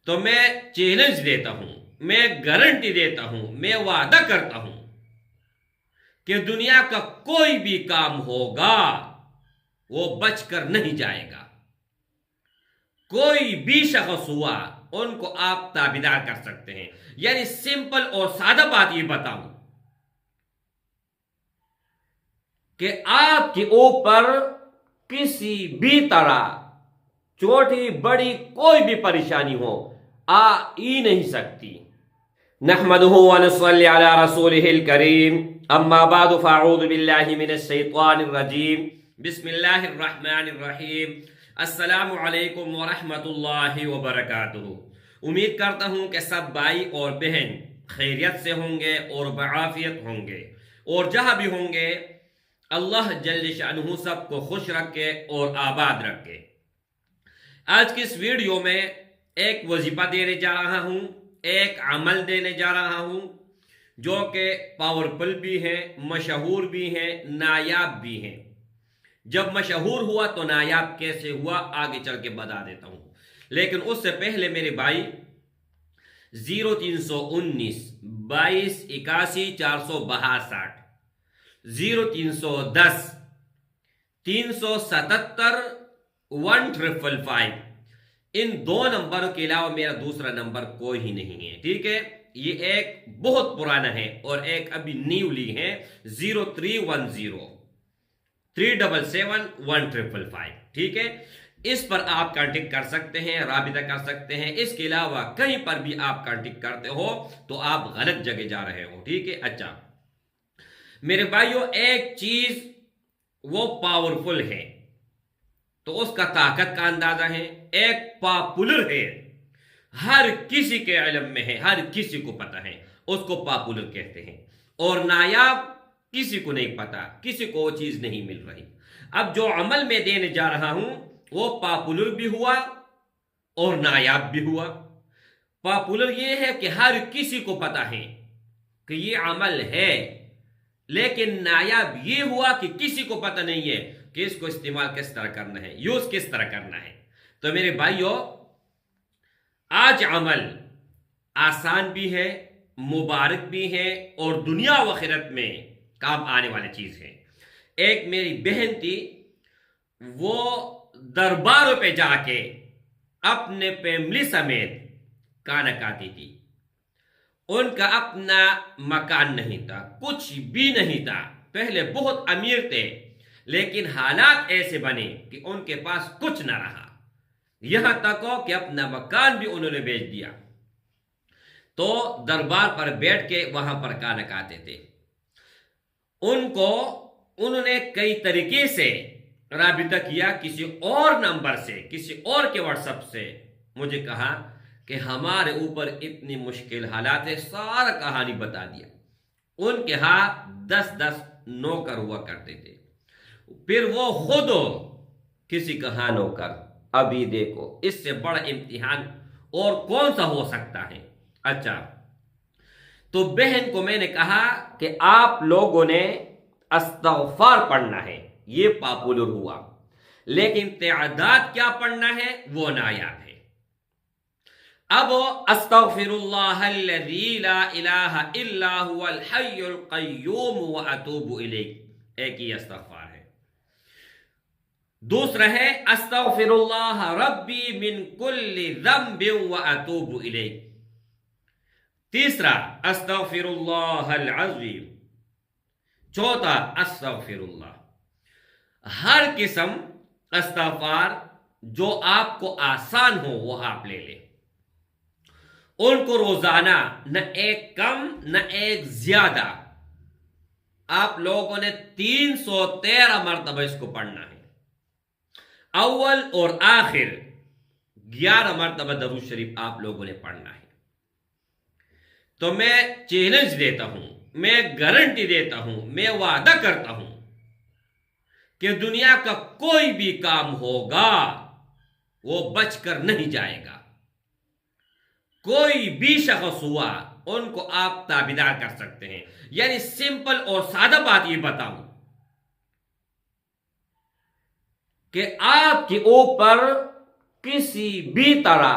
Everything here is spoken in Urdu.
تو میں چیلنج دیتا ہوں، میں گارنٹی دیتا ہوں، میں وعدہ کرتا ہوں کہ دنیا کا کوئی بھی کام ہوگا وہ بچ کر نہیں جائے گا۔ کوئی بھی شخص ہوا ان کو آپ تابعدار کر سکتے ہیں۔ یعنی سمپل اور سادہ بات یہ بتاؤں کہ آپ کے اوپر کسی بھی طرح چھوٹی بڑی کوئی بھی پریشانی ہو آ ہی نہیں سکتی۔ نحمده ونصلي على رسوله الكريم اما بعد فاعوذ بالله من الشيطان الرجيم بسم الله الرحمن الرحیم۔ السلام علیکم ورحمۃ اللہ وبرکاتہ۔ امید کرتا ہوں کہ سب بھائی اور بہن خیریت سے ہوں گے اور بعافیت ہوں گے، اور جہاں بھی ہوں گے اللہ جل شانہ سب کو خوش رکھے اور آباد رکھے۔ آج کی اس ویڈیو میں ایک وظیفہ دینے جا رہا ہوں، ایک عمل دینے جا رہا ہوں جو کہ پاورفل بھی ہے، مشہور بھی ہے، نایاب بھی ہے۔ جب مشہور ہوا تو نایاب کیسے ہوا آگے چل کے بتا دیتا ہوں، لیکن اس سے پہلے میرے بھائی 0319 22 81 462 0310 377 1555 ان دو نمبروں کے علاوہ میرا دوسرا نمبر کوئی ہی نہیں ہے، ٹھیک ہے؟ یہ ایک بہت پرانا ہے اور ایک ابھی نیولی ہے 0310 377 1555، ٹھیک ہے؟ اس پر آپ کانٹیکٹ کر سکتے ہیں، رابطہ کر سکتے ہیں۔ اس کے علاوہ کہیں پر بھی آپ کانٹیکٹ کرتے ہو تو آپ غلط جگہ جا رہے ہو، ٹھیک ہے؟ اچھا میرے بھائیوں، ایک چیز وہ پاورفل ہے تو اس کا طاقت کا اندازہ ہے، ایک پاپولر ہے ہر کسی کے علم میں ہے، ہر کسی کو پتہ ہے، اس کو پاپولر کہتے ہیں، اور نایاب کسی کو نہیں پتا، کسی کو وہ چیز نہیں مل رہی۔ اب جو عمل میں دینے جا رہا ہوں وہ پاپولر بھی ہوا اور نایاب بھی ہوا۔ پاپولر یہ ہے کہ ہر کسی کو پتا ہے کہ یہ عمل ہے، لیکن نایاب یہ ہوا کہ کسی کو پتہ نہیں ہے کہ اس کو استعمال کس طرح کرنا ہے، یوز کس طرح کرنا ہے۔ تو میرے بھائیوں، آج عمل آسان بھی ہے، مبارک بھی ہے، اور دنیا و آخرت میں کام آنے والی چیز ہے۔ ایک میری بہن تھی، وہ درباروں پہ جا کے اپنے فیملی سمیت کھانا کھاتی تھی۔ ان کا اپنا مکان نہیں تھا، کچھ بھی نہیں تھا، پہلے بہت امیر تھے، لیکن حالات ایسے بنے کہ ان کے پاس کچھ نہ رہا، یہاں تک ہو کہ اپنا مکان بھی انہوں نے بیچ دیا۔ تو دربار پر بیٹھ کے وہاں پر کھانا کھاتے تھے۔ انہوں نے کئی طریقے سے رابطہ کیا، کسی اور نمبر سے، کسی اور کے واٹس ایپ سے مجھے کہا کہ ہمارے اوپر اتنی مشکل حالات ہے، سارا کہانی بتا دیا۔ ان کے ہاں 10 نوکر ہوا کرتے تھے، پھر وہ خود کسی کا ہاں نوکر۔ ابھی دیکھو اس سے بڑا امتحان اور کون سا ہو سکتا ہے؟ اچھا، تو بہن کو میں نے کہا کہ آپ لوگوں نے استغفار پڑھنا ہے، یہ پاپولر ہوا، لیکن تعداد کیا پڑھنا ہے وہ نایاب ہے۔ اب استغفر اللہ الذی لا الہ الا هو الحی القیوم واتوب الیہ، ایک ہی استغفار ہے۔ دوسرا ہے استغفر اللہ ربی من کل ذنب واتوب الیہ۔ تیسرا استغفر اللہ العظیم۔ چوتھا استغفر اللہ۔ ہر قسم استغفار جو آپ کو آسان ہو وہ آپ لے لیں، ان کو روزانہ نہ ایک کم نہ ایک زیادہ، آپ لوگوں نے 313 مرتبہ اس کو پڑھنا ہے۔ اول اور آخر 11 مرتبہ درود شریف آپ لوگوں نے پڑھنا ہے۔ تو میں چیلنج دیتا ہوں، میں گارنٹی دیتا ہوں، میں وعدہ کرتا ہوں کہ دنیا کا کوئی بھی کام ہوگا وہ بچ کر نہیں جائے گا۔ کوئی بھی شخص ہوا ان کو آپ تابعدار کر سکتے ہیں۔ یعنی سمپل اور سادہ بات یہ بتاؤں کہ آپ کے اوپر کسی بھی طرح